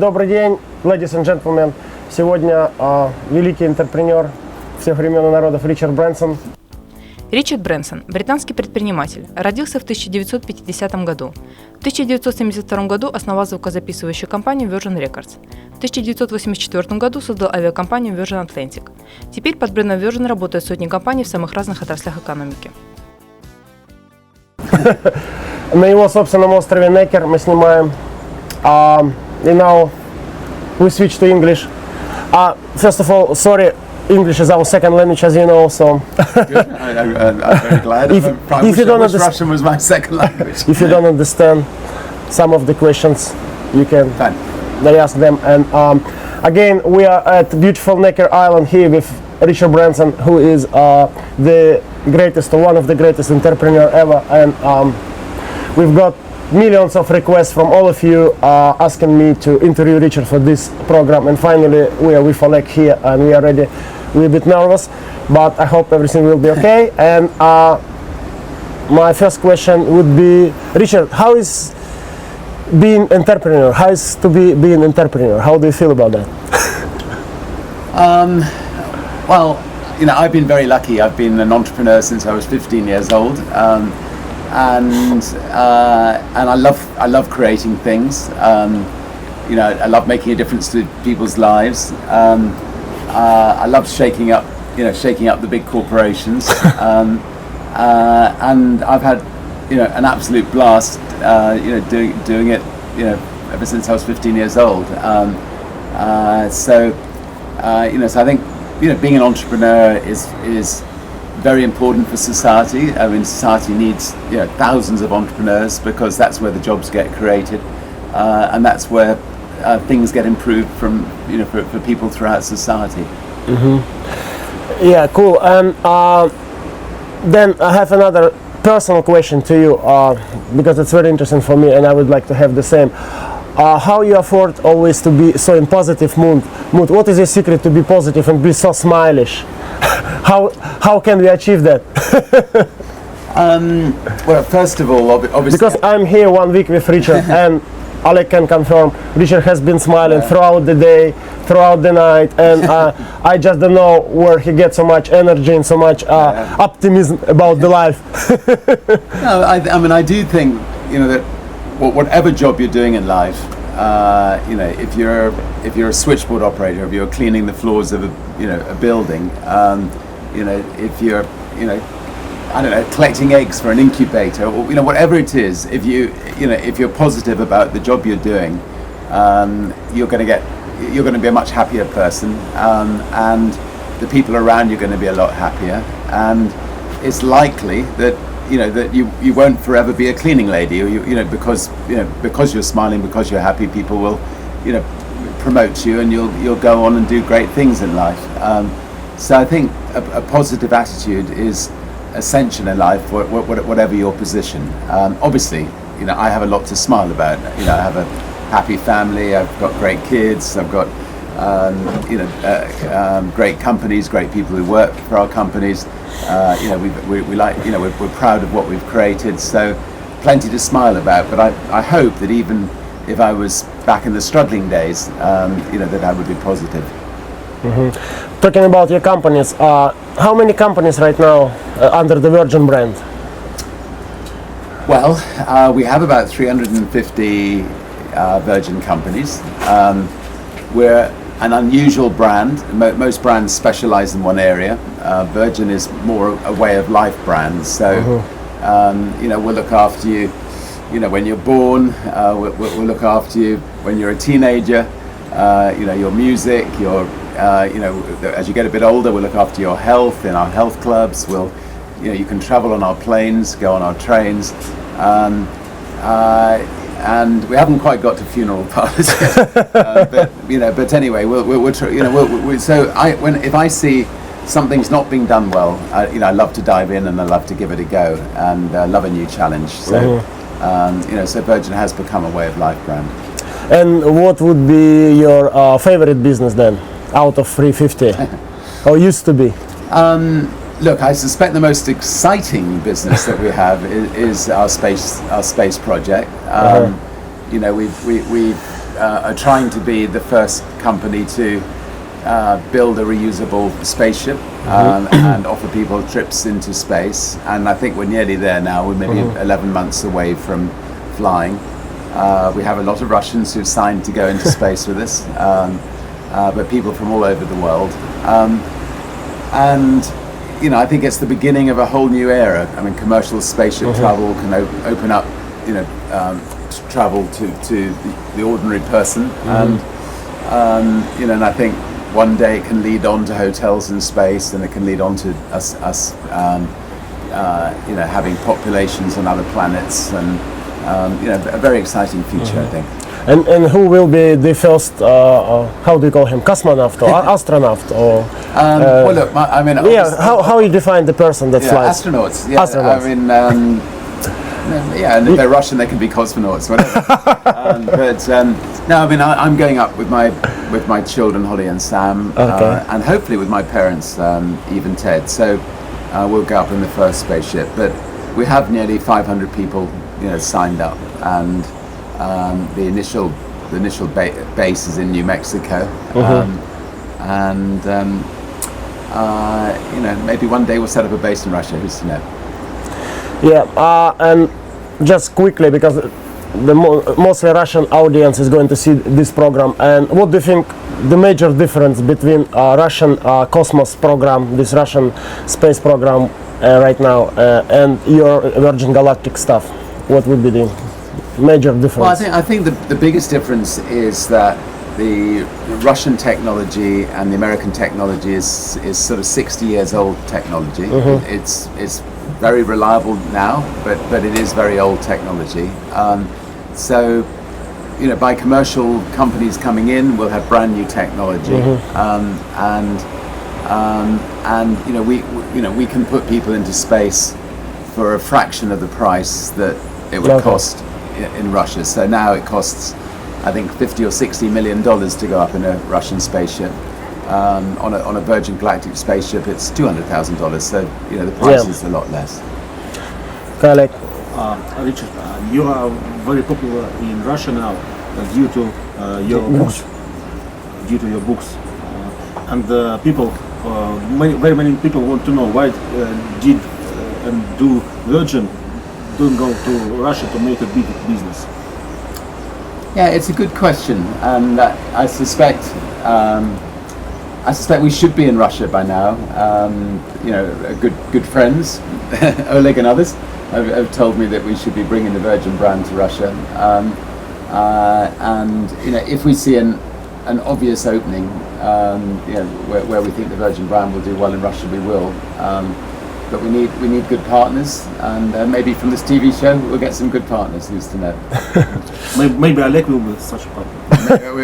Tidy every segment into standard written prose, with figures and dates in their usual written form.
Добрый день, ladies and gentlemen. Сегодня великий интерпренер всех времен и народов Ричард Брэнсон. Ричард Брэнсон – британский предприниматель, родился в 1950 году. В 1972 году основал звукозаписывающую компанию Virgin Records. В 1984 году создал авиакомпанию Virgin Atlantic. Теперь под брендом Virgin работают сотни компаний в самых разных отраслях экономики. На его собственном острове Necker мы снимаем. And now we switch to English. First of all, sorry, English is our second language, as you know, so... Good. I'm very glad. Russian was my second language. If you don't understand some of the questions, you can ask them. And again, we are at beautiful Necker Island here with Richard Branson, who is the greatest, or one of the greatest entrepreneur ever. And we've got millions of requests from all of you asking me to interview Richard for this program, and finally we are with Oleg here and we are ready. We're a bit nervous, but I hope everything will be okay. And my first question would be, Richard, how is being entrepreneur? How is to be an entrepreneur? How do you feel about that? Well, you know, I've been very lucky. I've been an entrepreneur since I was 15 years old. And I love creating things. You know, I love making a difference to people's lives. I love shaking up the big corporations. And I've had, you know, an absolute blast, you know, doing it, you know, ever since I was 15 years old. So I think, you know, being an entrepreneur is very important for society. I mean, society needs, you know, thousands of entrepreneurs, because that's where the jobs get created, and that's where things get improved from, you know, for people throughout society. Mm-hmm. Yeah, cool. And then I have another personal question to you, because it's very interesting for me, and I would like to have the same. How you afford always to be so in positive mood? What is your secret to be positive and be so smilish? How can we achieve that? Well, first of all, obviously, because I'm here 1 week with Richard, and Oleg can confirm, Richard has been smiling throughout the day, throughout the night, and I just don't know where he gets so much energy and so much optimism about the life. No, I mean, I do think, you know, that whatever job you're doing in life, you know, if you're a switchboard operator, if you're cleaning the floors of a building, you know, if you're, you know, I don't know, collecting eggs for an incubator, or, you know, whatever it is, if you're positive about the job you're doing, you're going to be a much happier person, and the people around you are going to be a lot happier, and it's likely that, you know, that you won't forever be a cleaning lady, or you know, because you're smiling, because you're happy, people will, you know, promote you, and you'll go on and do great things in life. So I think a positive attitude is essential in life, whatever your position. Obviously, you know, I have a lot to smile about. You know, I have a happy family. I've got great kids. I've got you know, great companies, great people who work for our companies. You know, we like, you know, we're proud of what we've created. So plenty to smile about. But I hope that even if I was back in the struggling days, you know, that I would be positive. Mm-hmm. Talking about your companies, how many companies right now under the Virgin brand? Well, we have about 350 Virgin companies. We're an unusual brand. Most brands specialize in one area. Virgin is more a way of life brand. So, you know, we'll look after you, you know, when you're born. We'll look after you when you're a teenager. You know, your music, your you know, as you get a bit older, we'll look after your health in our health clubs. You know, you can travel on our planes, go on our trains, and we haven't quite got to funeral parlors yet. But you know, but anyway, you know, so if I see something's not being done well, you know, I love to dive in and I love to give it a go, and love a new challenge. So you know, so Virgin has become a way of life brand. And what would be your favorite business then, out of 350, or used to be? Look, I suspect the most exciting business that we have is our space project. You know, we've are trying to be the first company to build a reusable spaceship and offer people trips into space. And I think we're nearly there now. We're maybe 11 months away from flying. We have a lot of Russians who've signed to go into space with us, but people from all over the world. And you know, I think it's the beginning of a whole new era. I mean, commercial spaceship travel can open up, you know, travel to the ordinary person, and you know, and I think one day it can lead on to hotels in space, and it can lead on to us you know, having populations on other planets, and you know, a very exciting future, I think. And who will be the first, how do you call him, cosmonaut or astronaut? Or, well, look, I mean, yeah, how you define the person that flies? Astronauts. Yeah, astronauts. I mean, yeah, and if they're Russian, they can be cosmonauts, whatever. But no, I mean, I'm going up with my children, Holly and Sam, and hopefully with my parents, Eve and Ted. So we'll go up in the first spaceship. But we have nearly 500 people, you know, signed up, and the initial base is in New Mexico, and you know, maybe one day we'll set up a base in Russia. Who's to know? Yeah, and just quickly, because the mostly Russian audience is going to see this program, and what do you think the major difference between Russian Cosmos program, this Russian space program right now, and your Virgin Galactic stuff? What would be the major difference? Well, I think the biggest difference is that the Russian technology and the American technology is sort of 60 years old technology. It's very reliable now, but it is very old technology. So, you know, by commercial companies coming in, we'll have brand new technology, and you know, we can put people into space for a fraction of the price that it would cost in Russia. So now it costs, I think, $50 or $60 million to go up in a Russian spaceship. On a Virgin Galactic spaceship, it's $200,000. So you know, the price is a lot less. Oleg. Richard, you are very popular in Russia now due to your books. And people, very many people want to know why did and do Virgin don't go to Russia to make a big business. Yeah, it's a good question, and I suspect we should be in Russia by now. You know, good friends, Oleg and others, have told me that we should be bringing the Virgin brand to Russia. And you know, if we see an obvious opening, you know, where we think the Virgin brand will do well in Russia, we will. But we need good partners, and maybe from this TV show we'll get some good partners. Who's to know? Maybe Oleg will be such a partner.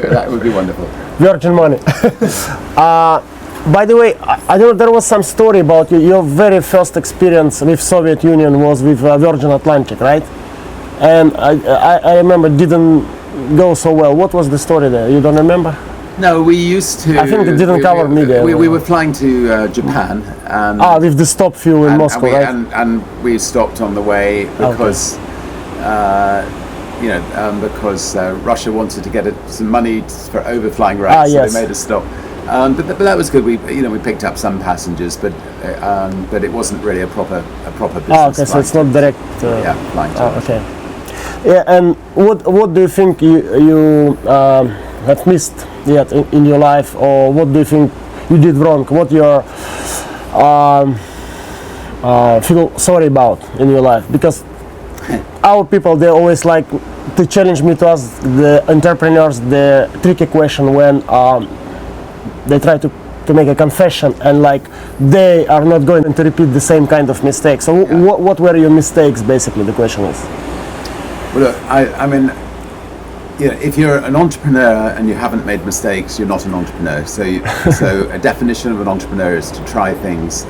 That would be wonderful. Virgin money. By the way, I know there was some story about you. Your very first experience with Soviet Union was with Virgin Atlantic, right? And I remember it didn't go so well. What was the story there? You don't remember? No, we used to. I think it didn't cover media. We were flying to Japan. With the stop few in Moscow, right? And we stopped on the way because, you know, because Russia wanted to get some money for overflying rights, so they made us stop. But that was good. We picked up some passengers, but it wasn't really a proper business. Okay, so it's not direct. Flying. Okay. Yeah, and what do you think you have missed yet in your life, or what do you think you did wrong? What you feel sorry about in your life? Because our people, they always like to challenge me to ask the entrepreneurs the tricky question when they try to make a confession, and like they are not going to repeat the same kind of mistakes. So what were your mistakes, basically, the question is? Well, look, I mean, you know, if you're an entrepreneur and you haven't made mistakes, you're not an entrepreneur. So a definition of an entrepreneur is to try things,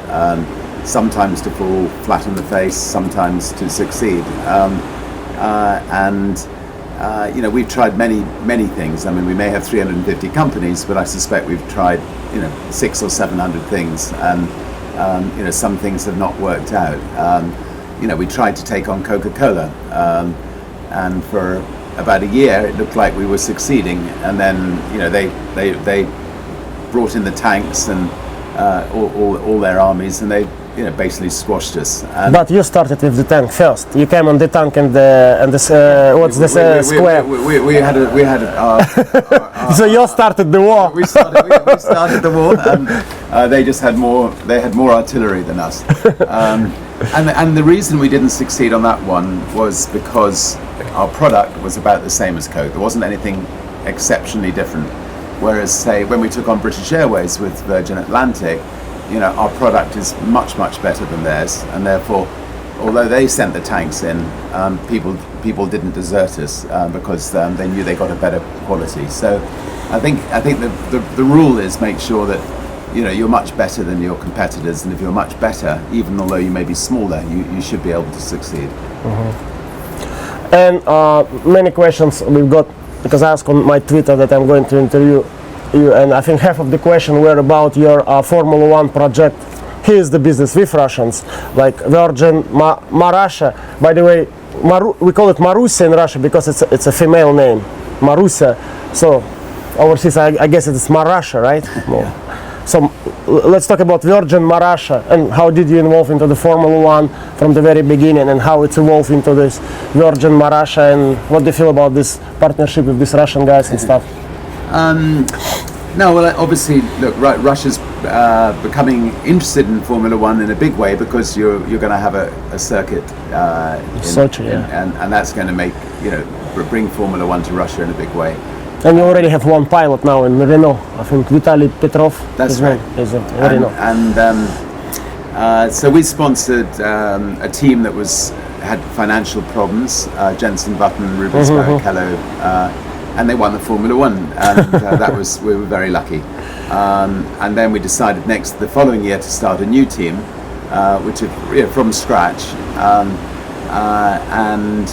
sometimes to fall flat on the face, sometimes to succeed. You know, we've tried many things. I mean, we may have 350 companies, but I suspect we've tried, you know, 600 or 700 things, and you know, some things have not worked out. You know, we tried to take on Coca-Cola, and for about a year, it looked like we were succeeding, and then they brought in the tanks and all their armies, and they basically squashed us. And But you started with the tank first. You came on the tank and the square. We had our So you started the war. we started the war, and they just had more. They had more artillery than us. And the reason we didn't succeed on that one was because our product was about the same as Coke. There wasn't anything exceptionally different. Whereas, say, when we took on British Airways with Virgin Atlantic, our product is much better than theirs, and therefore, although they sent the tanks in, people didn't desert us because they knew they got a better quality. So, I think the rule is make sure that you're much better than your competitors, and if you're much better, even although you may be smaller, you should be able to succeed. And many questions we've got, because I asked on my Twitter that I'm going to interview you, and I think half of the question were about your Formula One project. Here's the business with Russians, like Virgin, Marussia. By the way, we call it Marusia in Russia because it's a female name, Marusia. So overseas, I guess it's Marussia, right? Yeah. So let's talk about Virgin Marussia, and how did you involve into the Formula One from the very beginning, and how it's evolved into this Virgin Marussia, and what do you feel about this partnership with these Russian guys and stuff? No, well, obviously, look, Russia's becoming interested in Formula One in a big way because you're going to have a circuit, Sochi, yeah. and that's going to make bring Formula One to Russia in a big way. And you already have one pilot now in Renault. I think Vitaly Petrov. That's right. Is in Renault. And so we sponsored a team that had financial problems. Jensen Button, Rubens Barrichello. And they won the Formula One, and we were very lucky. And then we decided the following year to start a new team, which is from scratch. And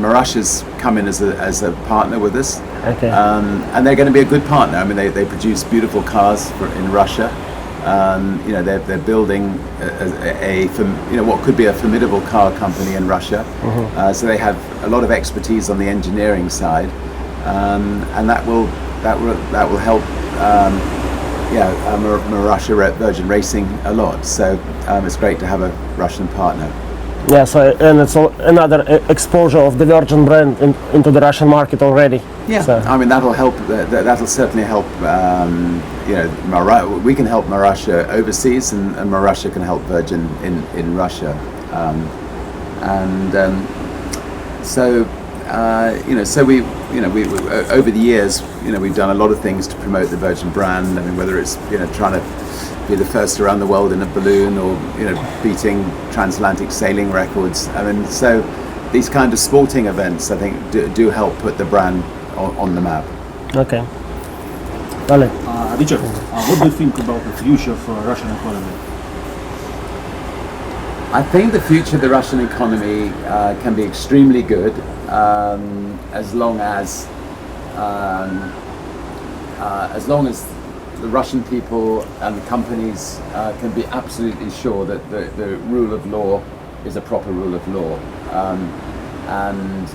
Marussia's come in as a partner with us. Okay. And they're going to be a good partner. I mean, they produce beautiful cars in Russia. They're building what could be a formidable car company in Russia. So they have a lot of expertise on the engineering side. And that will help Marussia Virgin Racing a lot. So it's great to have a Russian partner. Yeah, and it's another exposure of the Virgin brand into the Russian market already. Yeah, so. I mean that'll help. That'll certainly help. We can help Marussia overseas, and Marussia can help Virgin in Russia. So we over the years, we've done a lot of things to promote the Virgin brand. I mean, whether it's trying to be the first around the world in a balloon, or beating transatlantic sailing records. I mean, so these kind of sporting events, I think, do help put the brand on the map. Okay. Oleg. Richard, what do you think about the future of Russian economy? I think the future of the Russian economy can be extremely good, as long as the Russian people and companies can be absolutely sure that the rule of law is a proper rule of law, and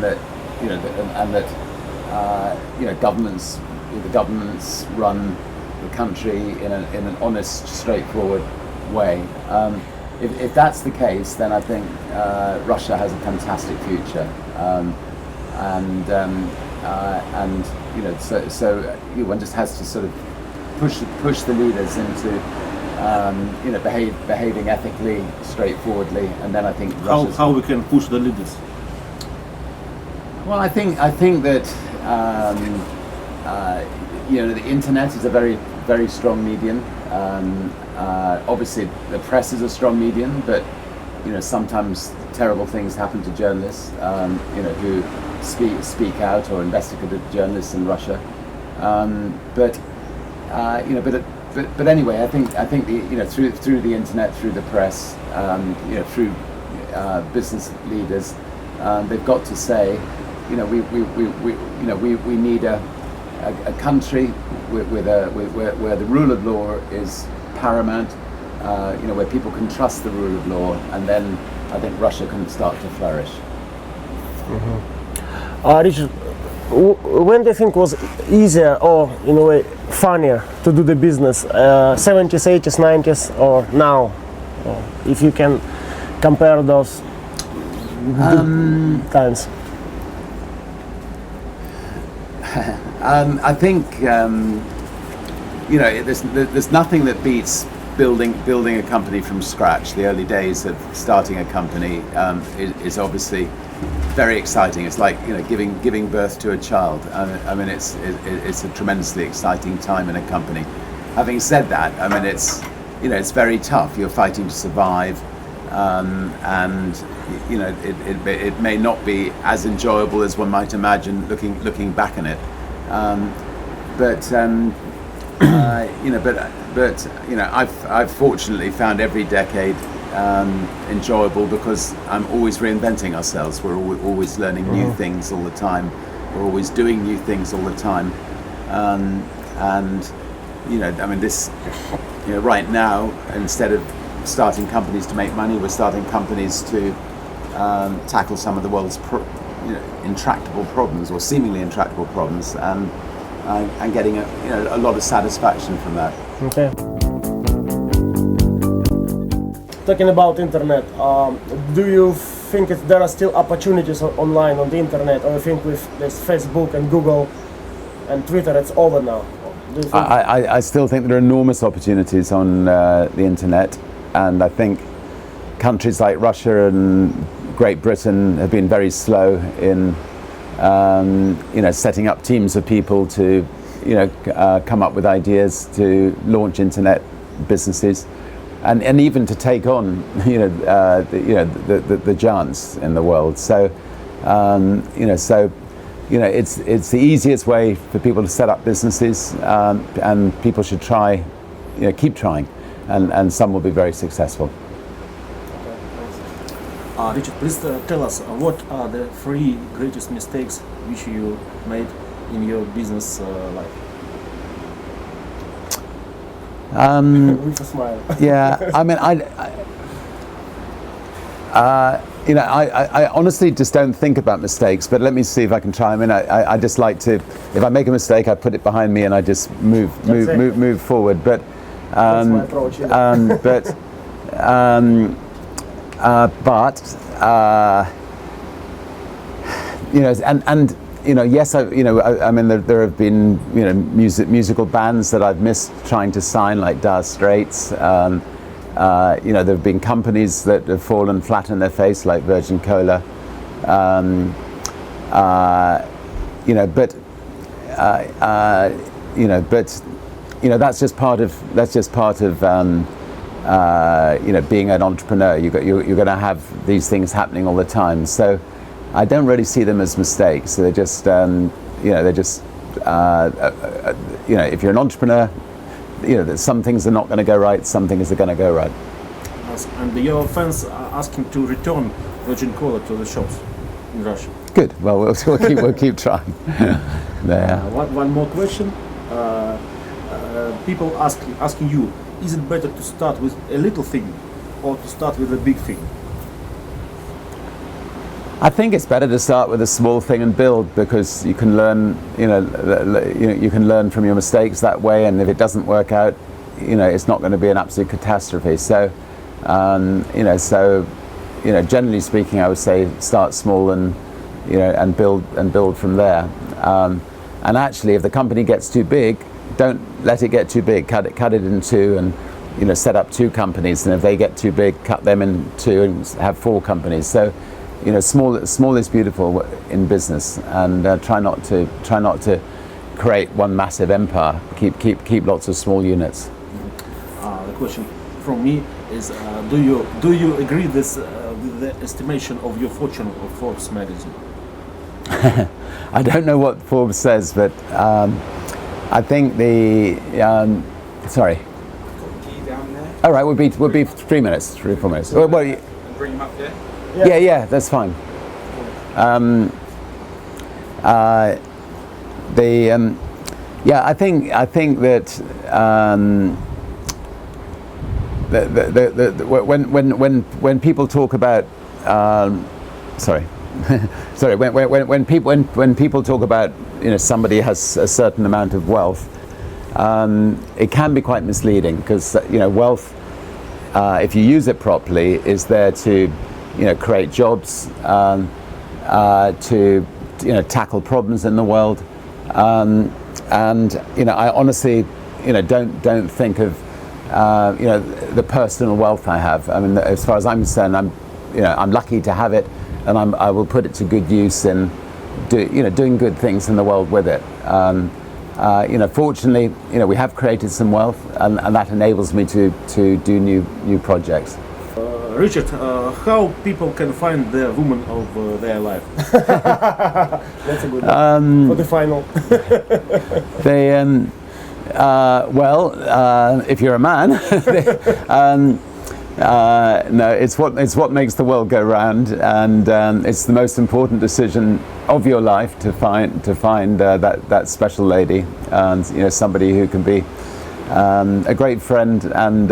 that governments run the country in an honest, straightforward way. If that's the case, then I think Russia has a fantastic future, so one just has to sort of push the leaders into behaving ethically, straightforwardly, and then I think how we can push the leaders. Well, I think that the internet is a very, very strong medium. Obviously, the press is a strong medium, but sometimes terrible things happen to journalists, who speak out, or investigative journalists in Russia. But anyway, I think through the internet, through the press, through business leaders, they've got to say, we need a country where the rule of law is paramount, where people can trust the rule of law, and then I think Russia can start to flourish. Mm-hmm. Richard, when do you think was easier or in a way funnier to do the business? 70s, 80s, 90s or now? If you can compare those times. I think there's nothing that beats building a company from scratch. The early days of starting a company is obviously very exciting. It's like giving birth to a child. I mean, it's a tremendously exciting time in a company. Having said that, I mean, it's very tough. You're fighting to survive, and it may not be as enjoyable as one might imagine looking back on it. I've fortunately found every decade enjoyable because I'm always reinventing ourselves. We're always learning new things all the time. We're always doing new things all the time, right now, instead of starting companies to make money, we're starting companies to tackle some of the world's intractable problems or seemingly intractable problems, and getting a lot of satisfaction from that. Okay. Talking about internet, do you think there are still opportunities online on the internet, or you think with this Facebook and Google and Twitter it's over now? Do you think I still think there are enormous opportunities on the internet, and I think countries like Russia and Great Britain have been very slow in setting up teams of people to come up with ideas to launch internet businesses, and even to take on the giants in the world. So it's the easiest way for people to set up businesses, and people should try, keep trying, and some will be very successful. Richard, please tell us what are the 3 greatest mistakes which you made in your business life? with a smile? Yeah, I mean, I honestly just don't think about mistakes, but let me see if I can try. I mean, I just like to, if I make a mistake, I put it behind me and I just move forward. But That's my approach, yeah. Yes, I mean, there have been musical bands that I've missed trying to sign, like Dire Straits. There have been companies that have fallen flat on their face, like Virgin Cola. That's just part of being an entrepreneur. You're going to have these things happening all the time. So I don't really see them as mistakes. They're just if you're an entrepreneur, some things are not going to go right, some things are going to go right. Yes, and your fans are asking to return Virgin Cola to the shops in Russia. Good. Well, we'll keep trying. There. One more question. People asking you, is it better to start with a little thing or to start with a big thing? I think it's better to start with a small thing and build, because you can learn, you can learn from your mistakes that way. And if it doesn't work out, it's not going to be an absolute catastrophe. So, generally speaking, I would say start small and build from there. And actually, if the company gets too big, don't let it get too big. Cut it in two, and set up 2 companies. And if they get too big, cut them in 2 and have 4 companies. So, small is beautiful in business, and try not to create one massive empire. Keep lots of small units. The question from me is: do you agree with the estimation of your fortune of Forbes magazine? I don't know what Forbes says, but I think the sorry. Key down there. All right, we'll be 3 minutes, 3 or 4 minutes. Well, And bring him up there. yeah, that's fine. I think that when people talk about sorry, when people talk about, you know, somebody has a certain amount of wealth, it can be quite misleading, because, you know, wealth, if you use it properly, is there to, you know, create jobs, to, you know, tackle problems in the world, and, you know, I honestly, you know, don't think of, you know, the personal wealth I have. I mean, as far as I'm concerned, I'm lucky to have it, and I will put it to good use in, doing good things in the world with it. You know, fortunately, you know, we have created some wealth, and that enables me to do new projects. Richard, how people can find the woman of their life? That's a good one. For the final. They, if you're a man, no, it's what makes the world go round, and it's the most important decision of your life to find that special lady, and, you know, somebody who can be a great friend, and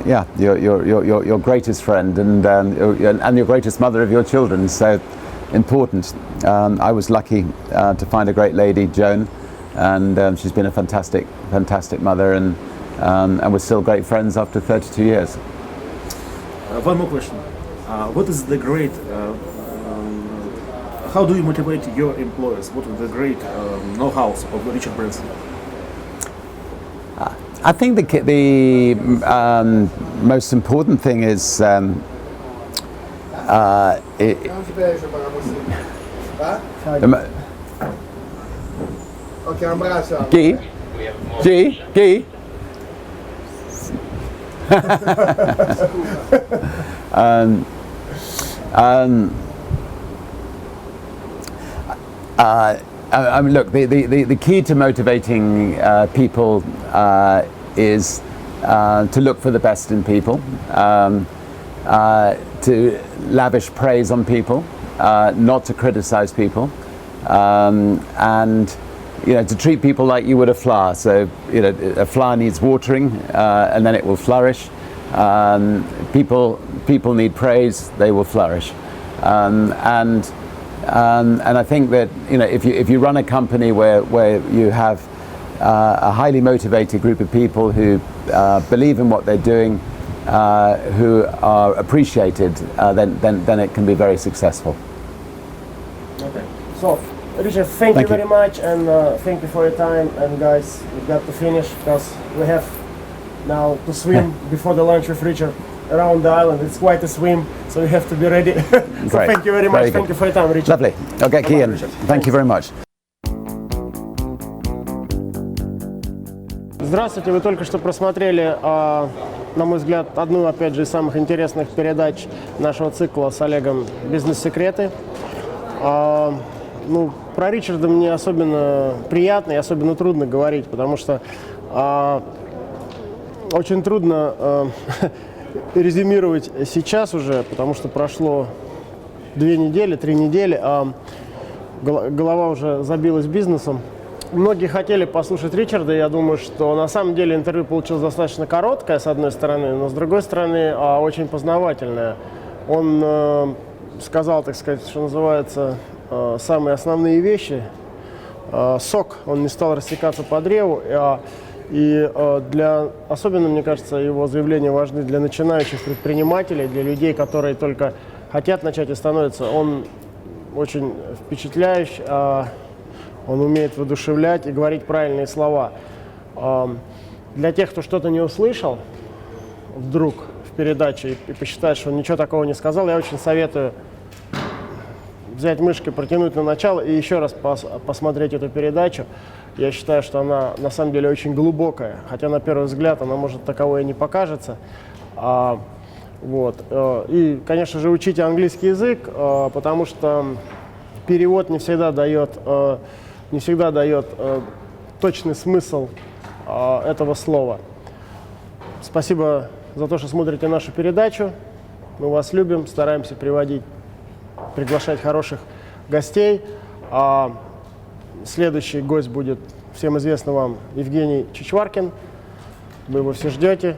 yeah, your greatest friend, and your greatest mother of your children. So important. I was lucky to find a great lady, Joan, and she's been a fantastic mother, and we're still great friends after 32 years. One more question. What is the great? How do you motivate your employers? What are the great know-hows of Richard Branson? I think the most important thing is Guy. I mean, look, the key to motivating people is to look for the best in people, to lavish praise on people, not to criticize people, and, you know, to treat people like you would a flower. So, you know, a flower needs watering, and then it will flourish. People need praise; they will flourish. And I think that, you know, if you run a company where you have a highly motivated group of people who believe in what they're doing, who are appreciated, then it can be very successful. Okay. So, Richard, thank you very much, and thank you for your time. And guys, we've got to finish, because we have now to swim before the lunch with Richard around the island. It's quite a swim, so we have to be ready. So thank you very much. Thank you for your time, Richard. Lovely. Okay, Kian. Thank you very much. Здравствуйте, вы только что просмотрели, на мой взгляд, одну, опять же, из самых интересных передач нашего цикла с Олегом «Бизнес-секреты». Ну, про Ричарда мне особенно приятно и особенно трудно говорить, потому что очень трудно резюмировать сейчас уже, потому что прошло 2 недели, 3 недели, а голова уже забилась бизнесом. Многие хотели послушать Ричарда, я думаю, что на самом деле интервью получилось достаточно короткое, с одной стороны, но с другой стороны очень познавательное. Он сказал, так сказать, что называется, самые основные вещи. Сок, он не стал растекаться по древу, и особенно, мне кажется, его заявления важны для начинающих предпринимателей, для людей, которые только хотят начать и становятся. Он очень впечатляющий. Он умеет воодушевлять и говорить правильные слова. Для тех, кто что-то не услышал вдруг в передаче и посчитает, что он ничего такого не сказал, я очень советую взять мышкой, протянуть на начало и еще раз посмотреть эту передачу. Я считаю, что она на самом деле очень глубокая, хотя на первый взгляд она, может, таковой и не покажется. Вот. И, конечно же, учите английский язык, потому что перевод не всегда дает точный смысл этого слова. Спасибо за то, что смотрите нашу передачу. Мы вас любим, стараемся приглашать хороших гостей. Следующий гость будет всем известный вам Евгений Чичваркин. Вы его все ждете.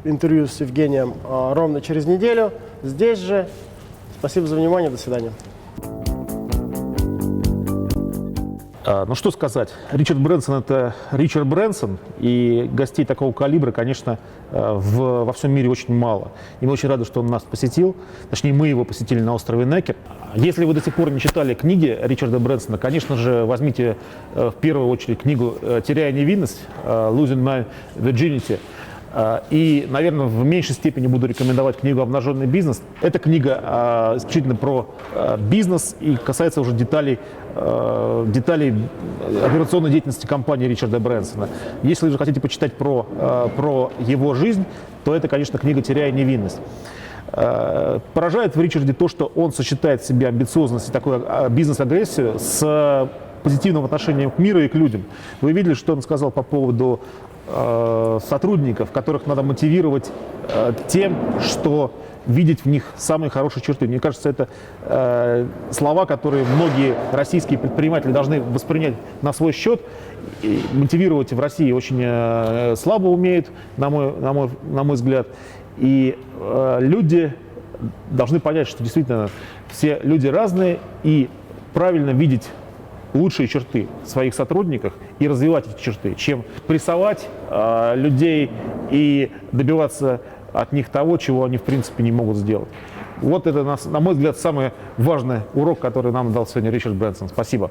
интервью с Евгением ровно через неделю. Здесь же. Спасибо за внимание. До свидания. Ну что сказать, Ричард Брэнсон — это Ричард Брэнсон, и гостей такого калибра, конечно, во всем мире очень мало. И мы очень рады, что он нас посетил, точнее, мы его посетили на острове Некер. Если вы до сих пор не читали книги Ричарда Брэнсона, конечно же, возьмите в первую очередь книгу «Теряя невинность», «Losing My Virginity». И, наверное, в меньшей степени буду рекомендовать книгу «Обнаженный бизнес». Эта книга исключительно про бизнес и касается уже деталей операционной деятельности компании Ричарда Брэнсона. Если же хотите почитать про его жизнь, то это, конечно, книга «Теряя невинность». Поражает в Ричарде то, что он сочетает в себе амбициозность и такую бизнес-агрессию с позитивным отношением к миру и к людям. Вы видели, что он сказал по поводу сотрудников, которых надо мотивировать тем, что видеть в них самые хорошие черты. Мне кажется, это слова, которые многие российские предприниматели должны воспринять на свой счет. И мотивировать в России очень слабо умеют, на мой взгляд. И люди должны понять, что действительно все люди разные, и правильно видеть лучшие черты в своих сотрудниках и развивать эти черты, чем прессовать людей и добиваться от них того, чего они в принципе не могут сделать. Вот это, на мой взгляд, самый важный урок, который нам дал сегодня Ричард Брэнсон. Спасибо.